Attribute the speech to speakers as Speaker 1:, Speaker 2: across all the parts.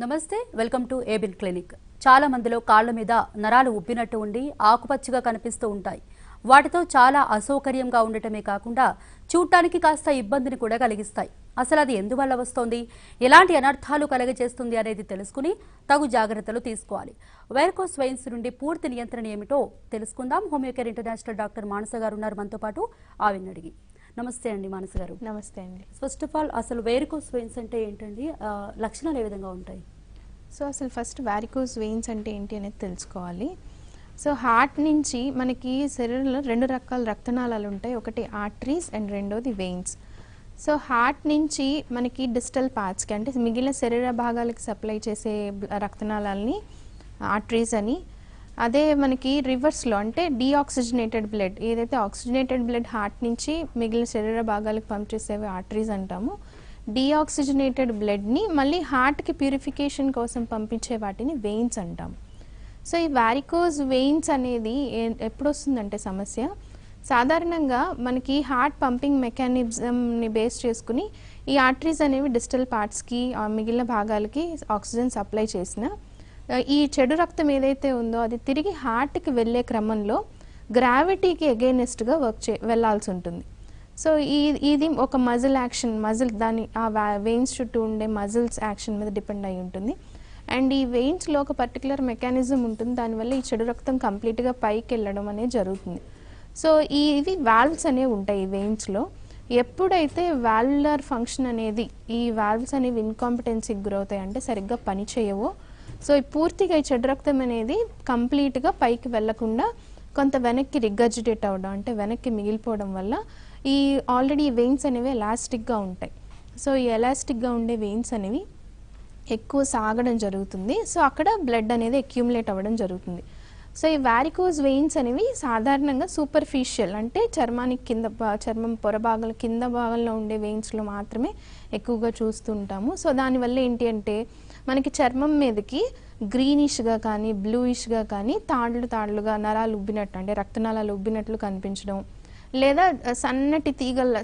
Speaker 1: నమస్తే, welcome to ABN clinic. చాలా మందిలో కాళ్ల మీద నరాలు ఉబ్బినట్టు ఉండి ఆకుపచ్చగా కనిపిస్తూ ఉంటాయి. వాటితో చాలా అసౌకర్యంగా ఉండటమే కాకుండా చూడటానికి కాస్త ఇబ్బందిని కూడా కలిగిస్తాయి. అసలు అది ఎందువల్ల వస్తోంది, ఎలాంటి అనర్థాలు కలగజేస్తుంది అనేది తెలుసుకుని తగు జాగ్రత్తలు తీసుకోవాలి. వెరికోస్ వెయిన్స్ నుండి పూర్తి నియంత్రణ ఏమిటో తెలుసుకుందాం. హోమియోకేర్ ఇంటర్నేషనల్ డాక్టర్ మానస గారు ఉన్నారు మనతో పాటు. ఆవిని అడిగి. నమస్తే అండి మానస గారు.
Speaker 2: నమస్తే అండి.
Speaker 1: ఫస్ట్ ఆఫ్ ఆల్ అసలు వెరికోస్ వెయిన్స్ అంటే ఏంటండి, లక్షణాలు ఏ విధంగా ఉంటాయి?
Speaker 2: సో అసలు ఫస్ట్ వారికోస్ వెయిన్స్ అంటే ఏంటి అనేది తెలుసుకోవాలి. సో హార్ట్ నుంచి మనకి శరీరంలో రెండు రకాల రక్తనాళాలు ఉంటాయి. ఒకటి ఆర్టరీస్ అండ్ రెండోది వెయిన్స్. సో హార్ట్ నుంచి మనకి డిస్టల్ పార్ట్స్కి అంటే మిగిలిన శరీర భాగాలకి సప్లై చేసే రక్తనాళాలని ఆర్టరీస్ అని, అదే మనకి రివర్స్లో అంటే డీఆక్సిజనేటెడ్ బ్లడ్, ఏదైతే ఆక్సిజనేటెడ్ బ్లడ్ హార్ట్ నుంచి మిగిలిన శరీర భాగాలకు పంప్ చేసేవి ఆర్టరీస్ అంటాము. డీఆక్సిజనేటెడ్ బ్లడ్ని మళ్ళీ హార్ట్కి ప్యూరిఫికేషన్ కోసం పంపించే వాటిని వెయిన్స్ అంటాం. సో ఈ వారికోస్ వెయిన్స్ అనేది ఎప్పుడు వస్తుందంటే సమస్య, సాధారణంగా మనకి హార్ట్ పంపింగ్ మెకానిజంని బేస్ చేసుకుని ఈ ఆర్టరీస్ అనేవి డిస్టల్ పార్ట్స్కి మిగిలిన భాగాలకి ఆక్సిజన్ సప్లై చేసిన ఈ చెడు రక్తం ఏదైతే ఉందో అది తిరిగి హార్ట్కి వెళ్ళే క్రమంలో గ్రావిటీకి అగైనెస్ట్గా వెళ్ళాల్సి ఉంటుంది. సో ఇది ఒక మజిల్ యాక్షన్, దాని ఆ వెయిన్స్ చుట్టూ ఉండే మజిల్స్ యాక్షన్ మీద డిపెండ్ అయి ఉంటుంది. అండ్ ఈ వెయిన్స్లో ఒక పర్టికులర్ మెకానిజం ఉంటుంది, దానివల్ల ఈ చెడు రక్తం కంప్లీట్గా పైకి వెళ్ళడం అనేది జరుగుతుంది. సో ఇవి వాల్వ్స్ అనేవి ఉంటాయి ఈ వెయిన్స్లో. ఎప్పుడైతే వాల్వులర్ ఫంక్షన్ అనేది, ఈ వాల్వ్స్ అనేవి ఇన్కాంపిటెన్సీకి గురవుతాయి అంటే సరిగ్గా పని చేయవో, సో పూర్తిగా ఈ చెడు రక్తం అనేది కంప్లీట్గా పైకి వెళ్లకుండా కొంత వెనక్కి రిగర్జిటేట్ అవ్వడం అంటే వెనక్కి మిగిలిపోవడం వల్ల ఈ ఆల్రెడీ వెయిన్స్ అనేవి ఎలాస్టిక్గా ఉంటాయి. సో ఈ ఎలాస్టిక్గా ఉండే వెయిన్స్ అనేవి ఎక్కువ సాగడం జరుగుతుంది. సో అక్కడ బ్లడ్ అనేది అక్యూములేట్ అవ్వడం జరుగుతుంది. సో ఈ వారికోస్ వెయిన్స్ అనేవి సాధారణంగా సూపర్ఫిషియల్ అంటే చర్మానికి కింద, చర్మం పొర భాగాల కింద భాగంలో ఉండే వెయిన్స్లో మాత్రమే ఎక్కువగా చూస్తుంటాము. సో దానివల్ల ఏంటి అంటే మనకి చర్మం మీదకి గ్రీనిష్గా కానీ బ్లూయిష్గా కానీ తాళ్ళుగా నరాలు ఉబ్బినట్టు అంటే రక్తనాళాలు ఉబ్బినట్లు కనిపించడం, లేదా సన్నటి తీగల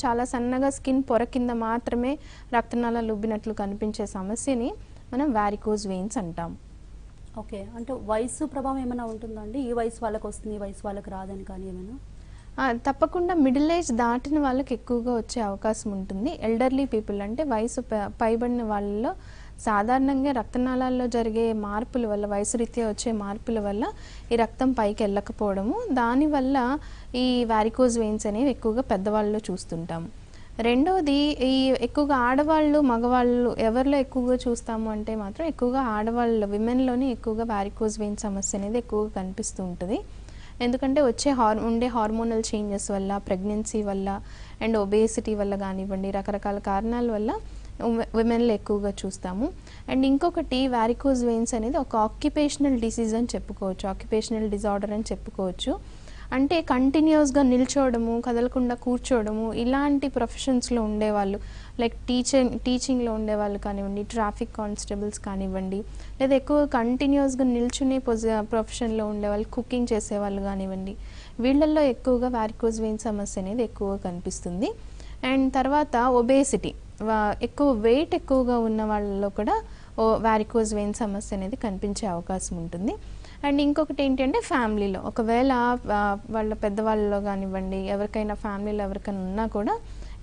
Speaker 2: చాలా సన్నగా స్కిన్ పొర కింద మాత్రమే రక్తనాళాలు ఉబ్బినట్లు కనిపించే సమస్యని మనం వారికోస్ వెయిన్స్ అంటాం.
Speaker 1: ఓకే, అంటే వయసు ప్రభావం ఏమైనా ఉంటుందండి? ఈ వయసు వాళ్ళకి వస్తుంది, ఈ వయసు వాళ్ళకి రాదని కానీ ఏమైనా?
Speaker 2: తప్పకుండా మిడిల్ ఏజ్ దాటిన వాళ్ళకి ఎక్కువగా వచ్చే అవకాశం ఉంటుంది. ఎల్డర్లీ పీపుల్ అంటే వయసు పైబడిన వాళ్ళలో సాధారణంగా రక్తనాళాల్లో జరిగే మార్పుల వల్ల, వయసు రీత్యా వచ్చే మార్పుల వల్ల ఈ రక్తం పైకి వెళ్ళకపోవడము, దానివల్ల ఈ వారికోస్ వెయిన్స్ అనేవి ఎక్కువగా పెద్దవాళ్ళలో చూస్తుంటాము. రెండోది ఈ ఎక్కువగా ఆడవాళ్ళు మగవాళ్ళు ఎవరిలో ఎక్కువగా చూస్తాము అంటే మాత్రం ఎక్కువగా ఆడవాళ్ళు, విమెన్లోనే ఎక్కువగా వారికోస్ వెయిన్స్ సమస్య అనేది ఎక్కువగా కనిపిస్తూ ఉంటుంది. ఎందుకంటే ఉండే హార్మోనల్ చేంజెస్ వల్ల, ప్రెగ్నెన్సీ వల్ల అండ్ ఒబేసిటీ వల్ల కానివ్వండి, రకరకాల కారణాల వల్ల విమెన్లో ఎక్కువగా చూస్తాము. అండ్ ఇంకొకటి వారికోస్ వెయిన్స్ అనేది ఒక ఆక్యుపేషనల్ డిసీజ్ అని చెప్పుకోవచ్చు, ఆక్యుపేషనల్ డిజార్డర్ అని చెప్పుకోవచ్చు. అంటే కంటిన్యూస్గా నిల్చోవడము, కదలకుండా కూర్చోవడము, ఇలాంటి ప్రొఫెషన్స్లో ఉండేవాళ్ళు, లైక్ టీచింగ్లో ఉండేవాళ్ళు కానివ్వండి, ట్రాఫిక్ కానిస్టేబుల్స్ కానివ్వండి, లేదా ఎక్కువ కంటిన్యూస్గా నిల్చునే ప్రొఫెషన్లో ఉండేవాళ్ళు, కుకింగ్ చేసేవాళ్ళు కానివ్వండి, వీళ్ళల్లో ఎక్కువగా వారికోస్ వెయిన్ సమస్య అనేది ఎక్కువగా కనిపిస్తుంది. అండ్ తర్వాత ఒబేసిటీ, ఎక్కువ వెయిట్ ఎక్కువగా ఉన్న వాళ్ళలో కూడా వారికోస్ వెయిన్ సమస్య అనేది కనిపించే అవకాశం ఉంటుంది. అండ్ ఇంకొకటి ఏంటంటే ఫ్యామిలీలో ఒకవేళ వాళ్ళ పెద్దవాళ్ళలో కానివ్వండి, ఎవరికైనా ఫ్యామిలీలో ఎవరికైనా ఉన్నా కూడా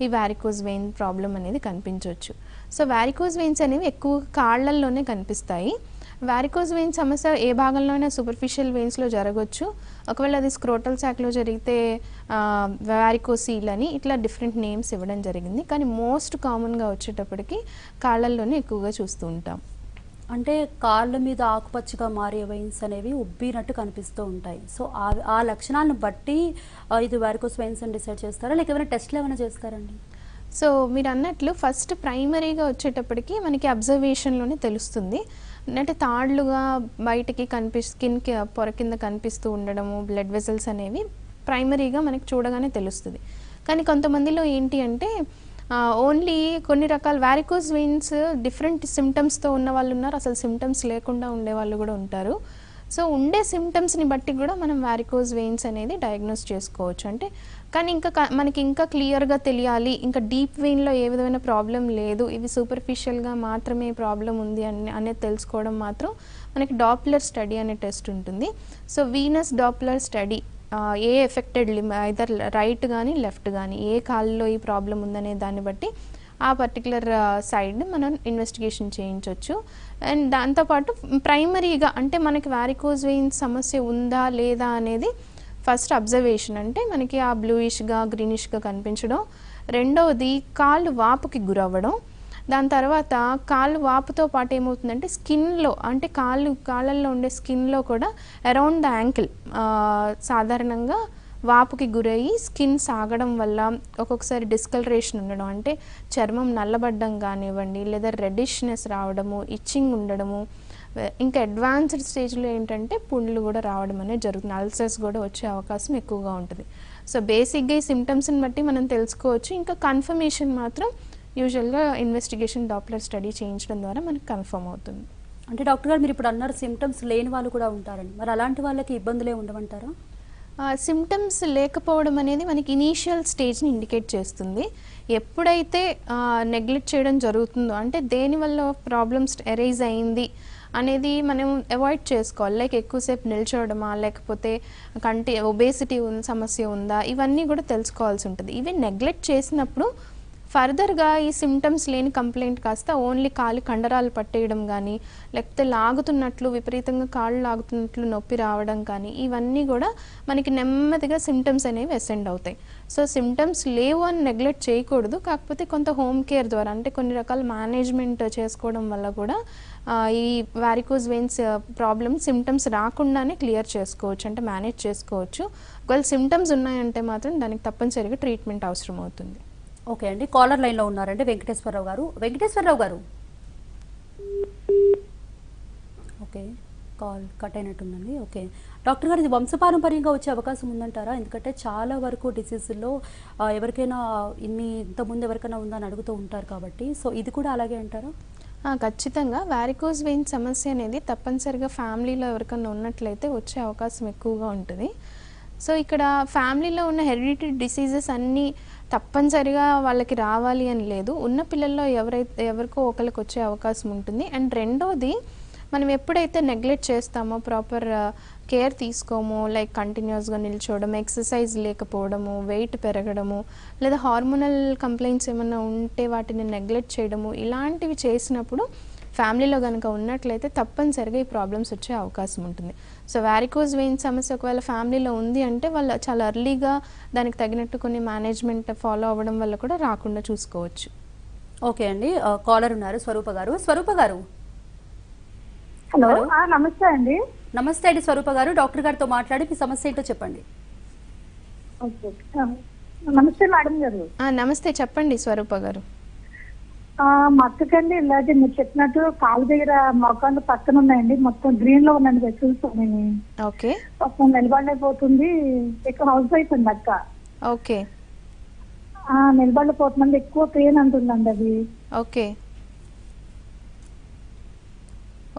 Speaker 2: ఈ వారికోస్ వెయిన్ ప్రాబ్లం అనేది కనిపించవచ్చు. సో వారికోస్ వెయిన్స్ అనేవి ఎక్కువ కాళ్ళల్లోనే కనిపిస్తాయి. వారికోస్ వెయిన్ సమస్య ఏ భాగంలోనే సూపర్ఫిషియల్ వెయిన్స్లో జరగవచ్చు. ఒకవేళ అది స్క్రోటల్ శాక్లో జరిగితే వారికోసీల్ అని ఇట్లా డిఫరెంట్ నేమ్స్ ఇవ్వడం జరిగింది. కానీ మోస్ట్ కామన్గా వచ్చేటప్పటికి కాళ్ళల్లోనే ఎక్కువగా చూస్తూ ఉంటాం.
Speaker 1: అంటే కాళ్ళ మీద ఆకుపచ్చగా మారే వెయిన్స్ అనేవి ఉబ్బినట్టు కనిపిస్తూ ఉంటాయి. సో ఆ లక్షణాలను బట్టి ఇది వారికోస్ వెయిన్స్ అని డిసైడ్ చేస్తారా, లేక ఏమైనా టెస్ట్లు ఏమైనా చేస్తారండి?
Speaker 2: సో మీరు అన్నట్లు ఫస్ట్ ప్రైమరీగా వచ్చేటప్పటికి మనకి అబ్జర్వేషన్లోనే తెలుస్తుంది. అంటే తాళ్ళుగా బయటికి స్కిన్కి పొర కింద కనిపిస్తూ ఉండడము, బ్లడ్ వెజల్స్ అనేవి ప్రైమరీగా మనకి చూడగానే తెలుస్తుంది. కానీ కొంతమందిలో ఏంటి అంటే ఓన్లీ కొన్ని రకాల వారికోస్ వెయిన్స్ డిఫరెంట్ సిమ్టమ్స్తో ఉన్న వాళ్ళు ఉన్నారు, అసలు సిమ్టమ్స్ లేకుండా ఉండేవాళ్ళు కూడా ఉంటారు. సో ఉండే సిమ్టమ్స్ని బట్టి కూడా మనం వారికోజ్ వెయిన్స్ అనేది డయాగ్నోస్ చేసుకోవచ్చు. అంటే కానీ మనకి ఇంకా క్లియర్గా తెలియాలి, ఇంకా డీప్ వెయిన్లో ఏ విధమైన ప్రాబ్లం లేదు, ఇవి సూపర్ఫిషియల్గా మాత్రమే ప్రాబ్లం ఉంది అనేది తెలుసుకోవడం మాత్రం మనకి డాప్లర్ స్టడీ అనే టెస్ట్ ఉంటుంది. సో వీనస్ డాప్లర్ స్టడీ ఏ ఎఫెక్టెడ్ ఐదర్ రైట్ కానీ లెఫ్ట్ కానీ ఏ కాల్లో ఈ ప్రాబ్లం ఉందనే దాన్ని బట్టి ఆ పర్టికులర్ సైడ్ని మనం ఇన్వెస్టిగేషన్ చేయించవచ్చు. అండ్ దాంతోపాటు ప్రైమరీగా అంటే మనకి వారికోజ్ వెయిన్స్ సమస్య ఉందా లేదా అనేది ఫస్ట్ అబ్జర్వేషన్, అంటే మనకి ఆ బ్లూయిష్గా గ్రీనిష్గా కనిపించడం, రెండవది కాళ్ళు వాపుకి గురవ్వడం, దాని తర్వాత కాళ్ళు వాపుతో పాటు ఏమవుతుందంటే స్కిన్లో అంటే కాళ్ళల్లో ఉండే స్కిన్లో కూడా అరౌండ్ ద యాంకిల్ సాధారణంగా వాపుకి గురయ్యి స్కిన్ సాగడం వల్ల ఒక్కొక్కసారి డిస్కలరేషన్ ఉండడం, అంటే చర్మం నల్లబడ్డం కానివ్వండి, లేదా రెడ్డిష్నెస్ రావడము, ఇచ్చింగ్ ఉండడము, ఇంకా అడ్వాన్స్డ్ స్టేజ్లో ఏంటంటే పుండ్లు కూడా రావడం అనేది జరుగుతుంది, అల్సర్స్ కూడా వచ్చే అవకాశం ఎక్కువగా ఉంటుంది. సో బేసిక్గా ఈ సిమ్టమ్స్ని బట్టి మనం తెలుసుకోవచ్చు. ఇంకా కన్ఫర్మేషన్ మాత్రం యూజువల్గా ఇన్వెస్టిగేషన్ డాప్లర్ స్టడీ చేయించడం ద్వారా మనకు కన్ఫర్మ్ అవుతుంది.
Speaker 1: అంటే డాక్టర్ గారు మీరు ఇప్పుడు అన్నారు సిమ్టమ్స్ లేని వాళ్ళు కూడా ఉంటారని, మరి అలాంటి వాళ్ళకి ఇబ్బందులే ఉండమంటారా?
Speaker 2: సిమ్టమ్స్ లేకపోవడం అనేది మనకి ఇనీషియల్ స్టేజ్ని ఇండికేట్ చేస్తుంది. ఎప్పుడైతే నెగ్లెక్ట్ చేయడం జరుగుతుందో, అంటే దేనివల్ల ప్రాబ్లమ్స్ ఎరైజ్ అయింది అనేది మనం అవాయిడ్ చేసుకోవాలి. లైక్ ఎక్కువసేపు నిల్చోవడమా, లేకపోతే ఒబేసిటీ సమస్య ఉందా, ఇవన్నీ కూడా తెలుసుకోవాల్సి ఉంటుంది. ఇవి నెగ్లెక్ట్ చేసినప్పుడు ఫర్దర్గా ఈ సిమ్టమ్స్ లేని కంప్లైంట్ కాస్త ఓన్లీ కాలు కండరాలు పట్టేయడం కానీ, లేకపోతే లాగుతున్నట్లు విపరీతంగా కాళ్ళు లాగుతున్నట్లు నొప్పి రావడం కానీ, ఇవన్నీ కూడా మనకి నెమ్మదిగా సిమ్టమ్స్ అనేవి అసెండ్ అవుతాయి. సో సిమ్టమ్స్ లేవు అని నెగ్లెక్ట్ చేయకూడదు, కాకపోతే కొంత హోమ్ కేర్ ద్వారా అంటే కొన్ని రకాల మేనేజ్మెంట్ చేసుకోవడం వల్ల కూడా ఈ వారికోజ్ వెయిన్స్ ప్రాబ్లమ్ సిమ్టమ్స్ రాకుండానే క్లియర్ చేసుకోవచ్చు, అంటే మేనేజ్ చేసుకోవచ్చు. ఒకవేళ సిమ్టమ్స్ ఉన్నాయంటే మాత్రం దానికి తప్పనిసరిగా ట్రీట్మెంట్ అవసరం అవుతుంది.
Speaker 1: ఓకే అండి, కాలర్ లైన్లో ఉన్నారండి వెంకటేశ్వరరావు గారు. వెంకటేశ్వరరావు గారు, ఓకే కాల్ కట్ అయినట్టుందండి. ఓకే డాక్టర్ గారు, ఇది వంశపారంపర్యంగా వచ్చే అవకాశం ఉందంటారా? ఎందుకంటే చాలా వరకు డిసీజుల్లో ఎవరికైనా ఇంతకుముందు ఎవరికైనా ఉందా అని అడుగుతూ ఉంటారు కాబట్టి, సో ఇది కూడా అలాగే అంటారా?
Speaker 2: ఖచ్చితంగా వారికోజ్ వెయిన్ సమస్య అనేది తప్పనిసరిగా ఫ్యామిలీలో ఎవరికైనా ఉన్నట్లయితే వచ్చే అవకాశం ఎక్కువగా ఉంటుంది. సో ఇక్కడ ఫ్యామిలీలో ఉన్న హెరిడిటరీ డిసీజెస్ అన్నీ తప్పనిసరిగా వాళ్ళకి రావాలి అని లేదు, ఉన్న పిల్లల్లో ఎవరికో ఒకరికి వచ్చే అవకాశం ఉంటుంది. అండ్ రెండోది, మనం ఎప్పుడైతే నెగ్లెక్ట్ చేస్తామో, ప్రాపర్ కేర్ తీసుకోమో, లైక్ కంటిన్యూస్గా నిల్చోవడం, ఎక్సర్సైజ్ లేకపోవడము, వెయిట్ పెరగడము, లేదా హార్మోనల్ కంప్లైంట్స్ ఏమైనా ఉంటే వాటిని నెగ్లెక్ట్ చేయడము, ఇలాంటివి చేసినప్పుడు ఫ్యామిలీలో కనుక ఉన్నట్లయితే తప్పనిసరిగా ఈ ప్రాబ్లమ్స్ వచ్చే అవకాశం ఉంటుంది. సో వారికోజ్ వెయిన్ సమస్య ఒకవేళ ఫ్యామిలీలో ఉంది అంటే వాళ్ళు చాలా ఎర్లీగా దానికి తగినట్టు కొన్ని మేనేజ్మెంట్ ఫాలో అవ్వడం వల్ల కూడా రాకుండా చూసుకోవచ్చు.
Speaker 1: ఓకే అండి, కాలర్ ఉన్నారు స్వరూప గారు. స్వరూప గారు,
Speaker 3: హలో. నమస్తే అండి.
Speaker 1: నమస్తే అండి స్వరూప గారు, డాక్టర్ గారితో మాట్లాడి మీ సమస్య ఏంటో చెప్పండి.
Speaker 3: నమస్తే మేడం గారు.
Speaker 2: నమస్తే, చెప్పండి స్వరూప గారు.
Speaker 3: మా అక్కకండి ఇలాగే మీరు చెప్పినట్టు కాలు దగ్గర మొక్కలు పక్కన ఉన్నాయండి, మొత్తం గ్రీన్ లో ఉందండి వెసల్స్.
Speaker 2: ఓకే,
Speaker 3: మొత్తం నిలబడలేకపోతుంది. ఎక్కువ హౌస్ వైఫ్ అండి అక్క.
Speaker 2: ఓకే,
Speaker 3: నిలబడలేకపోతుంది, ఎక్కువ పెయిన్ అంటుందండి అది.
Speaker 2: ఓకే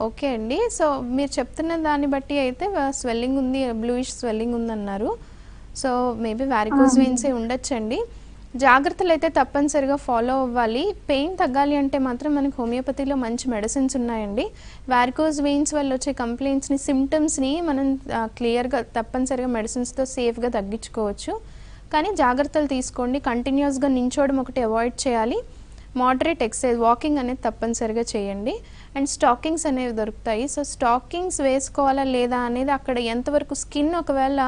Speaker 2: ఓకే అండి. సో మీరు చెప్తున్న దాన్ని బట్టి అయితే స్వెల్లింగ్ ఉంది, బ్లూయిష్ స్వెల్లింగ్ ఉందన్నారు. సో మేబీ వారికోజ్ వెయిన్సే ఉండొచ్చండి. జాగ్రత్తలు అయితే తప్పనిసరిగా ఫాలో అవ్వాలి. పెయిన్ తగ్గాలి అంటే మాత్రం మనకి హోమియోపతిలో మంచి మెడిసిన్స్ ఉన్నాయండి. వారికోజ్ వెయిన్స్ వల్ల వచ్చే కంప్లైంట్స్ని, సిమ్టమ్స్ని మనం క్లియర్గా తప్పనిసరిగా మెడిసిన్స్తో సేఫ్గా తగ్గించుకోవచ్చు. కానీ జాగ్రత్తలు తీసుకోండి. కంటిన్యూస్గా నించోవడం ఒకటి అవాయిడ్ చేయాలి. మోడరేట్ ఎక్సర్సైజ్, వాకింగ్ అనేది తప్పనిసరిగా చేయండి. అండ్ స్టాకింగ్స్ అనేవి దొరుకుతాయి. సో స్టాకింగ్స్ వేసుకోవాలా లేదా అనేది అక్కడ ఎంతవరకు స్కిన్ ఒకవేళ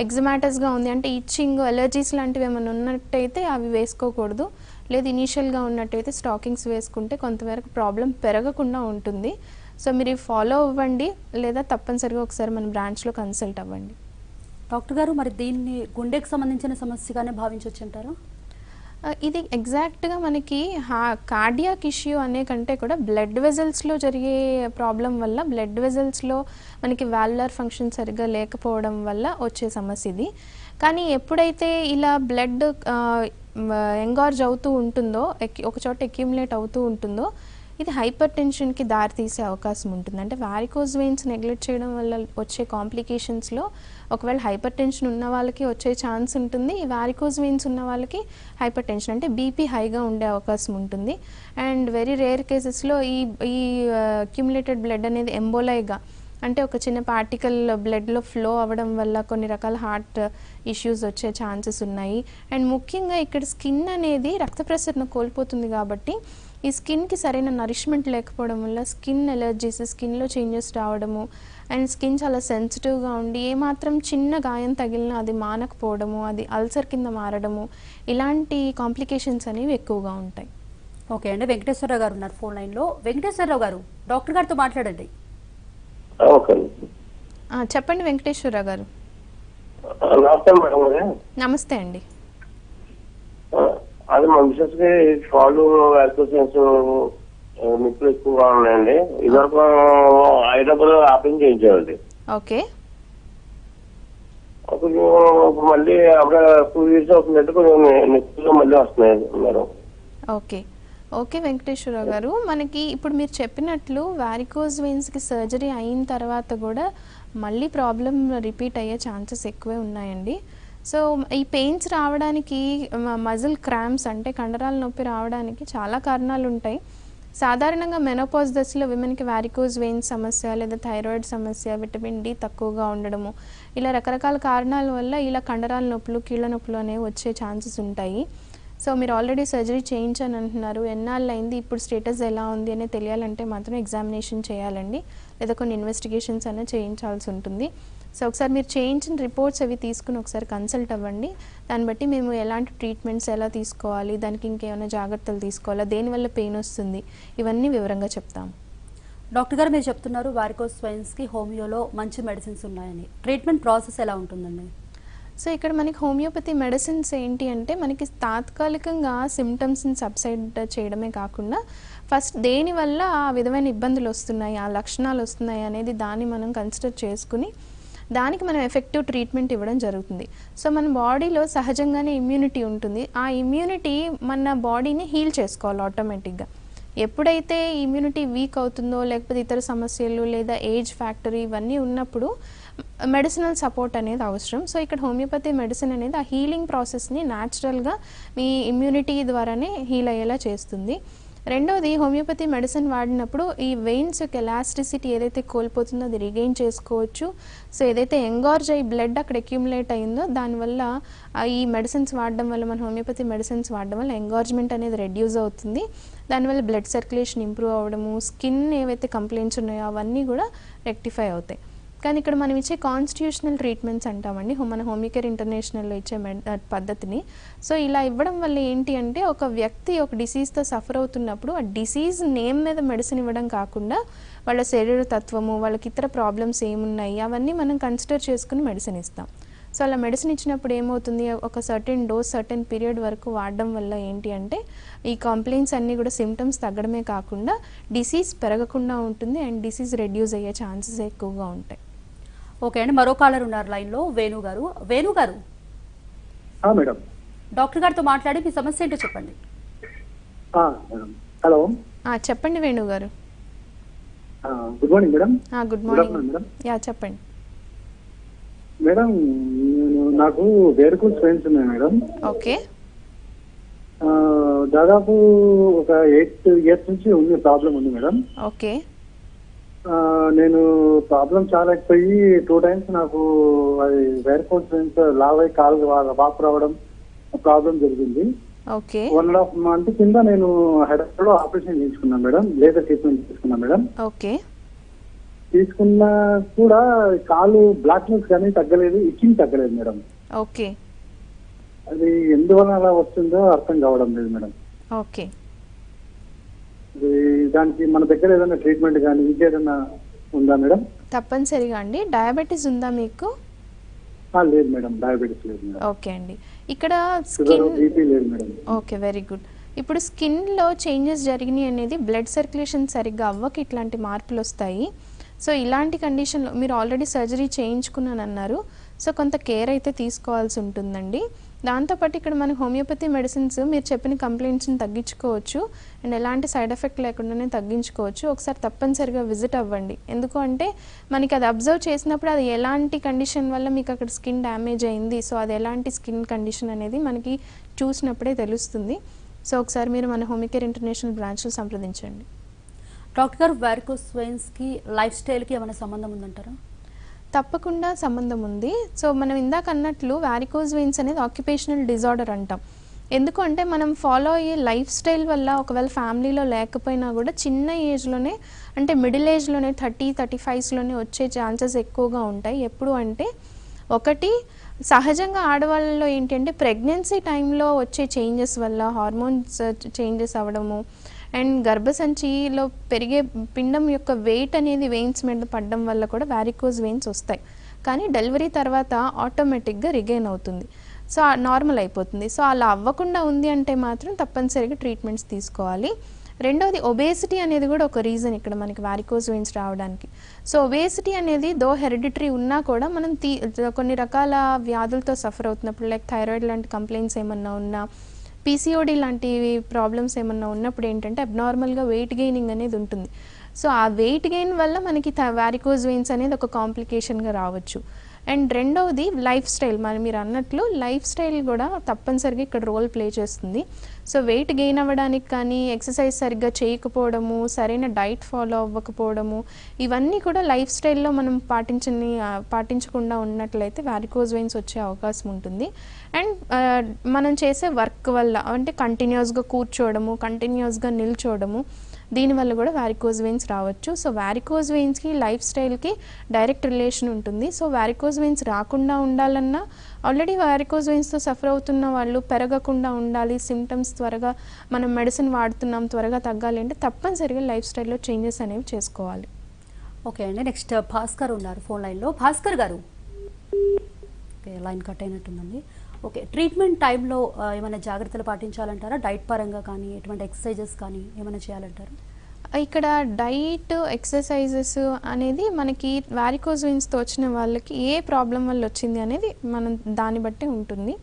Speaker 2: ఎగ్జమాటస్గా ఉంది అంటే ఇచ్చింగ్, అలర్జీస్ లాంటివి ఏమైనా ఉన్నట్టయితే అవి వేసుకోకూడదు. లేదు ఇనీషియల్గా ఉన్నట్టయితే స్టాకింగ్స్ వేసుకుంటే కొంతవరకు ప్రాబ్లం పెరగకుండా ఉంటుంది. సో మీరు ఫాలో అవ్వండి, లేదా తప్పనిసరిగా ఒకసారి మన బ్రాంచ్లో కన్సల్ట్ అవ్వండి.
Speaker 1: డాక్టర్ గారు, మరి దీన్ని గుండెకి సంబంధించిన సమస్యగానే భావించవచ్చు అంటారా?
Speaker 2: ఇది ఎగ్జాక్ట్గా మనకి కార్డియాక్ ఇష్యూ అనే కంటే కూడా బ్లడ్ వెజల్స్లో జరిగే ప్రాబ్లం వల్ల, బ్లడ్ వెజల్స్లో మనకి వాల్వులర్ ఫంక్షన్ సరిగ్గా లేకపోవడం వల్ల వచ్చే సమస్య ఇది. కానీ ఎప్పుడైతే ఇలా బ్లడ్ ఎంగార్జ్ అవుతూ ఉంటుందో, ఒక చోట అక్యూములేట్ అవుతూ ఉంటుందో, ఇది హైపర్ టెన్షన్కి దారితీసే అవకాశం ఉంటుంది. అంటే వారికోజ్ వెయిన్స్ నెగ్లెక్ట్ చేయడం వల్ల వచ్చే కాంప్లికేషన్స్లో ఒకవేళ హైపర్ టెన్షన్ ఉన్న వాళ్ళకి వచ్చే ఛాన్స్ ఉంటుంది. ఈ వారికోజ్ వెయిన్స్ ఉన్న వాళ్ళకి హైపర్ టెన్షన్ అంటే బీపీ హైగా ఉండే అవకాశం ఉంటుంది. అండ్ వెరీ రేర్ కేసెస్లో ఈ అక్యుములేటెడ్ బ్లడ్ అనేది ఎంబోలైగా అంటే ఒక చిన్న పార్టికల్ బ్లడ్లో ఫ్లో అవ్వడం వల్ల కొన్ని రకాల హార్ట్ ఇష్యూస్ వచ్చే ఛాన్సెస్ ఉన్నాయి. అండ్ ముఖ్యంగా ఇక్కడ స్కిన్ అనేది రక్త ప్రసరణ కోల్పోతుంది కాబట్టి ఈ స్కిన్కి సరైన నరిష్మెంట్ లేకపోవడం వల్ల స్కిన్ ఎలర్జీస్, స్కిన్లో చేంజెస్ రావడము అండ్ స్కిన్ చాలా సెన్సిటివ్గా ఉండి ఏమాత్రం చిన్న గాయం తగిలినా అది మానకపోవడము, అది అల్సర్ కింద మారడము, ఇలాంటి కాంప్లికేషన్స్ అనేవి ఎక్కువగా ఉంటాయి.
Speaker 1: ఓకే అండి, వెంకటేశ్వరరావు గారు ఉన్నారు ఫోన్ లైన్లో. వెంకటేశ్వరరావు గారు, డాక్టర్ గారితో మాట్లాడండి.
Speaker 2: చెప్పండి వెంకటేశ్వరరావు గారు.
Speaker 4: నమస్తే మేడం.
Speaker 2: నమస్తే అండి.
Speaker 4: అది మా మిసెస్ కి కాళ్ళు వ్యాక్సిన్స్ నిప్పులు ఎక్కువగా ఉన్నాయండి. ఇదివరకు హైదరాబాద్ ఆపరేషన్ చేయించామండి.
Speaker 2: ఓకే.
Speaker 4: అప్పుడు మళ్ళీ అప్పుడు 2 years అవుతుందంటే కొంచెం నిప్పులు మళ్ళీ వస్తున్నాయి మేడం.
Speaker 2: ఓకే ఓకే వెంకటేశ్వరరావు గారు, మనకి ఇప్పుడు మీరు చెప్పినట్లు వారికోజ్ వెయిన్స్కి సర్జరీ అయిన తర్వాత కూడా మళ్ళీ ప్రాబ్లం రిపీట్ అయ్యే ఛాన్సెస్ ఎక్కువే ఉన్నాయండి. సో ఈ పెయిన్స్ రావడానికి, మజిల్ క్రాంప్స్ అంటే కండరాల నొప్పి రావడానికి చాలా కారణాలు ఉంటాయి. సాధారణంగా మెనోపాజ్ దశలో విమెన్కి వారికోజ్ వెయిన్స్ సమస్య లేదా థైరాయిడ్ సమస్య, విటమిన్ డి తక్కువగా ఉండడము, ఇలా రకరకాల కారణాల వల్ల ఇలా కండరాల నొప్పులు, కీళ్ళ నొప్పులు అనేవి వచ్చే ఛాన్సెస్ ఉంటాయి. సో మీరు ఆల్రెడీ సర్జరీ చేయించని అంటున్నారు, ఎన్నాళ్ళు అయింది, ఇప్పుడు స్టేటస్ ఎలా ఉంది అనేది తెలియాలంటే మాత్రం ఎగ్జామినేషన్ చేయాలండి, లేదా కొన్ని ఇన్వెస్టిగేషన్స్ అనేది చేయించాల్సి ఉంటుంది. సో ఒకసారి మీరు చేయించిన రిపోర్ట్స్ అవి తీసుకుని ఒకసారి కన్సల్ట్ అవ్వండి. దాన్ని బట్టి మేము ఎలాంటి ట్రీట్మెంట్స్ ఎలా తీసుకోవాలి, దానికి ఇంకేమైనా జాగ్రత్తలు తీసుకోవాలా, దేనివల్ల పెయిన్ వస్తుంది, ఇవన్నీ వివరంగా చెప్తాము.
Speaker 1: డాక్టర్ గారు, మీరు చెప్తున్నారు వారికోజ్ వెయిన్స్కి హోమియోలో మంచి మెడిసిన్స్ ఉన్నాయని. ట్రీట్మెంట్ ప్రాసెస్ ఎలా ఉంటుందండి?
Speaker 2: సో ఇక్కడ మనకి హోమియోపతి మెడిసిన్స్ ఏంటి అంటే మనకి తాత్కాలికంగా సిమ్టమ్స్ని సబ్సైడ్ చేయడమే కాకుండా ఫస్ట్ దేనివల్ల ఆ విధమైన ఇబ్బందులు వస్తున్నాయి, ఆ లక్షణాలు వస్తున్నాయి అనేది దాన్ని మనం కన్సిడర్ చేసుకుని దానికి మనం ఎఫెక్టివ్ ట్రీట్మెంట్ ఇవ్వడం జరుగుతుంది. సో మన బాడీలో సహజంగానే ఇమ్యూనిటీ ఉంటుంది. ఆ ఇమ్యూనిటీ మన బాడీని హీల్ చేసుకోవాలి ఆటోమేటిక్గా. ఎప్పుడైతే ఇమ్యూనిటీ వీక్ అవుతుందో, లేకపోతే ఇతర సమస్యలు లేదా ఏజ్ ఫ్యాక్టర్ ఇవన్నీ ఉన్నప్పుడు మెడిసినల్ సపోర్ట్ అనేది అవసరం. సో ఇక్కడ హోమియోపతి మెడిసిన్ అనేది ఆ హీలింగ్ ప్రాసెస్ని న్యాచురల్గా మీ ఇమ్యూనిటీ ద్వారానే హీల్ అయ్యేలా చేస్తుంది. రెండోది, హోమియోపతి మెడిసిన్ వాడినప్పుడు ఈ వెయిన్స్ యొక్క ఎలాస్టిసిటీ ఏదైతే కోల్పోతుందో అది రిగెయిన్ చేసుకోవచ్చు. సో ఏదైతే ఎంగార్జ్ అయ్యి బ్లడ్ అక్కడ అక్యుములేట్ అయిందో దానివల్ల ఈ మెడిసిన్స్ వాడడం వల్ల, మన హోమియోపతి మెడిసిన్స్ వాడడం వల్ల ఎంగార్జ్మెంట్ అనేది రెడ్యూస్ అవుతుంది. దానివల్ల బ్లడ్ సర్క్యులేషన్ ఇంప్రూవ్ అవ్వడము, స్కిన్ ఏవైతే కంప్లైంట్స్ ఉన్నాయో అవన్నీ కూడా రెక్టిఫై అవుతాయి. కానీ ఇక్కడ మనం ఇచ్చే కాన్స్టిట్యూషనల్ ట్రీట్మెంట్స్ అంటామండి, మన హోమియోకేర్ ఇంటర్నేషనల్లో ఇచ్చే పద్ధతిని. సో ఇలా ఇవ్వడం వల్ల ఏంటి అంటే ఒక వ్యక్తి ఒక డిసీజ్తో సఫర్ అవుతున్నప్పుడు ఆ డిసీజ్ నేమ్ మీద మెడిసిన్ ఇవ్వడం కాకుండా వాళ్ళ శరీర తత్వము, వాళ్ళకి ఇతర ప్రాబ్లమ్స్ ఏమున్నాయి అవన్నీ మనం కన్సిడర్ చేసుకుని మెడిసిన్ ఇస్తాం. సో అలా మెడిసిన్ ఇచ్చినప్పుడు ఏమవుతుంది, ఒక సర్టెన్ డోస్ సర్టెన్ పీరియడ్ వరకు వాడడం వల్ల ఏంటి అంటే ఈ కంప్లైంట్స్ అన్నీ కూడా సిమ్టమ్స్ తగ్గడమే కాకుండా డిసీజ్ పెరగకుండా ఉంటుంది అండ్ డిసీజ్ రెడ్యూస్ అయ్యే ఛాన్సెస్ ఎక్కువగా ఉంటాయి.
Speaker 1: ఓకే అండి, మరో కాలర్ ఉన్నారు లైన్లో, వేణు గారు. వేణు గారు,
Speaker 5: మేడం,
Speaker 1: డాక్టర్ గారితో మాట్లాడి మీ సమస్య ఏంటో చెప్పండి.
Speaker 5: హలో,
Speaker 2: చెప్పండి వేణు గారు.
Speaker 5: Good morning madam.
Speaker 2: Good morning madam. Yeah చెప్పండి
Speaker 5: మేడం. నాకు వేరికోజ్ వెయిన్స్ ఉన్నాయి మేడం.
Speaker 2: ఓకే.
Speaker 5: దాదాపు ఒక 8 years నుంచి ఉంది, ప్రాబ్లం ఉంది మేడం.
Speaker 2: ఓకే.
Speaker 5: నేను ప్రాబ్లం చాలా ఎక్కువయ్యి 2 times నాకు అది వేరికోజ్ వెయిన్స్ లావ్ అయ్యి కాలు వాపు రావడం ప్రాబ్లం జరిగింది.
Speaker 2: ఓకే.
Speaker 5: 1.5 month కింద నేను హైదరాబాద్ లో ఆపరేషన్ చేయించుకున్నాను మేడం, లేజర్ ట్రీట్మెంట్ తీసుకున్నాను మేడం.
Speaker 2: ఓకే.
Speaker 5: తీసుకున్నా కూడా కాలు బ్లాక్నెస్ కానీ తగ్గలేదు, ఇచ్చింగ్ తగ్గలేదు మేడం.
Speaker 2: ఓకే.
Speaker 5: అది ఎందువల్ల అలా వస్తుందో అర్థం కావడం లేదు మేడం.
Speaker 2: ఓకే.
Speaker 5: దానికి మన దగ్గర ఏదైనా ట్రీట్మెంట్ కానీ ఇంకేదైనా ఉందా మేడం?
Speaker 2: తప్పనిసరిగా అండి. డయాబెటీస్ ఉందా మీకు?
Speaker 5: లేదు మేడం, డయాబెటీస్ లేదు మేడం.
Speaker 2: ఓకే అండి. ఇక్కడ స్కిన్
Speaker 5: లేదు మేడం.
Speaker 2: Okay, very good. ఇప్పుడు స్కిన్లో చేంజెస్ జరిగినాయి అనేది బ్లడ్ సర్క్యులేషన్ సరిగ్గా అవ్వక ఇట్లాంటి మార్పులు వస్తాయి. సో ఇలాంటి కండిషన్లో మీరు ఆల్రెడీ సర్జరీ చేయించుకున్నాను అన్నారు, సో కొంత కేర్ అయితే తీసుకోవాల్సి ఉంటుందండి. దాంతోపాటు ఇక్కడ మన హోమియోపతి మెడిసిన్స్ మీరు చెప్పిన కంప్లైంట్స్ని తగ్గించుకోవచ్చు అండ్ ఎలాంటి సైడ్ ఎఫెక్ట్ లేకుండానే తగ్గించుకోవచ్చు. ఒకసారి తప్పనిసరిగా విజిట్ అవ్వండి. ఎందుకు అంటే మనకి అది అబ్జర్వ్ చేసినప్పుడు అది ఎలాంటి కండిషన్ వల్ల మీకు అక్కడ స్కిన్ డ్యామేజ్ అయింది, సో అది ఎలాంటి స్కిన్ కండిషన్ అనేది మనకి చూసినప్పుడే తెలుస్తుంది. సో ఒకసారి మీరు మన హోమికేర్ ఇంటర్నేషనల్ బ్రాంచ్లో సంప్రదించండి.
Speaker 1: డాక్టర్ గారు, వారికోస్ వెయిన్స్కి లైఫ్ స్టైల్కి ఏమైనా సంబంధం ఉందంటారా?
Speaker 2: తప్పకుండా సంబంధం ఉంది. సో మనం ఇందాక అన్నట్లు వారికోజ్ వెయిన్స్ అనేది ఆక్యుపేషనల్ డిజార్డర్ అంటాం. ఎందుకు అంటే మనం ఫాలో అయ్యే లైఫ్ స్టైల్ వల్ల ఒకవేళ ఫ్యామిలీలో లేకపోయినా కూడా చిన్న ఏజ్లోనే అంటే మిడిల్ ఏజ్లోనే 30-35లోనే వచ్చే ఛాన్సెస్ ఎక్కువగా ఉంటాయి. ఎప్పుడు అంటే ఒకటి సహజంగా ఆడవాళ్ళలో ఏంటంటే ప్రెగ్నెన్సీ టైంలో వచ్చే చేంజెస్ వల్ల హార్మోన్స్ చేంజెస్ అవ్వడము అండ్ గర్భసంచిలో పెరిగే పిండం యొక్క వెయిట్ అనేది వెయిన్స్ మీద పడడం వల్ల కూడా వారికోజ్ వెయిన్స్ వస్తాయి. కానీ డెలివరీ తర్వాత ఆటోమేటిక్గా రిగైన్ అవుతుంది, సో నార్మల్ అయిపోతుంది. సో అలా అవ్వకుండా ఉంది అంటే మాత్రం తప్పనిసరిగా ట్రీట్మెంట్స్ తీసుకోవాలి. రెండోది ఒబేసిటీ అనేది కూడా ఒక రీజన్ ఇక్కడ మనకి వారికోజ్ వెయిన్స్ రావడానికి. సో ఒబేసిటీ అనేది దో హెరిడిటరీ ఉన్నా కూడా మనం కొన్ని రకాల వ్యాధులతో సఫర్ అవుతున్నప్పుడు లైక్ థైరాయిడ్ లాంటి కంప్లైంట్స్ ఏమన్నా ఉన్నా, పీసీఓడి లాంటి ప్రాబ్లమ్స్ ఏమన్నా ఉన్నప్పుడు ఏంటంటే అబ్నార్మల్గా వెయిట్ గెయినింగ్ అనేది ఉంటుంది. సో ఆ వెయిట్ గెయిన్ వల్ల మనకి వారికోజ్ వెయిన్స్ అనేది ఒక కాంప్లికేషన్గా రావచ్చు. అండ్ రెండవది లైఫ్ స్టైల్, మీరు అన్నట్లు లైఫ్ స్టైల్ కూడా తప్పనిసరిగా ఇక్కడ రోల్ ప్లే చేస్తుంది. సో వెయిట్ గెయిన్ అవ్వడానికి కానీ ఎక్సర్సైజ్ సరిగ్గా చేయకపోవడము, సరైన డైట్ ఫాలో అవ్వకపోవడము, ఇవన్నీ కూడా లైఫ్ స్టైల్లో మనం పాటించకుండా ఉన్నట్లయితే వారికోజ్ వెయిన్స్ వచ్చే అవకాశం ఉంటుంది. అండ్ మనం చేసే వర్క్ వల్ల అంటే కంటిన్యూస్గా కూర్చోవడము, కంటిన్యూస్గా నిల్చోవడము, దీనివల్ల కూడా వారికోజ్ వెయిన్స్ రావచ్చు. సో వారికోజ్ వెయిన్స్కి లైఫ్ స్టైల్కి డైరెక్ట్ రిలేషన్ ఉంటుంది. సో వారికోజ్ వెయిన్స్ రాకుండా ఉండాలన్నా ఆల్రెడీ వారికోజ్ వెయిన్స్తో సఫర్ అవుతున్న వాళ్ళు పెరగకుండా ఉండాలి, సిమ్టమ్స్ త్వరగా మనం మెడిసిన్ వాడుతున్నాం త్వరగా తగ్గాలి అంటే తప్పనిసరిగా లైఫ్ స్టైల్లో చేంజెస్ అనేవి చేసుకోవాలి.
Speaker 1: ఓకే అండి, నెక్స్ట్ భాస్కర్ ఉన్నారు ఫోన్ లైన్లో. భాస్కర్ గారు, ఓకే లైన్ కట్ అయినట్టుందండి. ఓకే, ట్రీట్మెంట్ టైంలో ఏమైనా జాగ్రత్తలు పాటించాలంటారా? డైట్ పరంగా కానీ ఎటువంటి ఎక్సర్సైజెస్ కానీ ఏమైనా చేయాలంటారా?
Speaker 2: ఇక్కడ డైట్ ఎక్సర్సైజెస్ అనేది మనకి వారికోజ్ వెయిన్స్తో వచ్చిన వాళ్ళకి ఏ ప్రాబ్లం వల్ల వచ్చింది అనేది మనం దాన్ని బట్టి ఉంటుంది.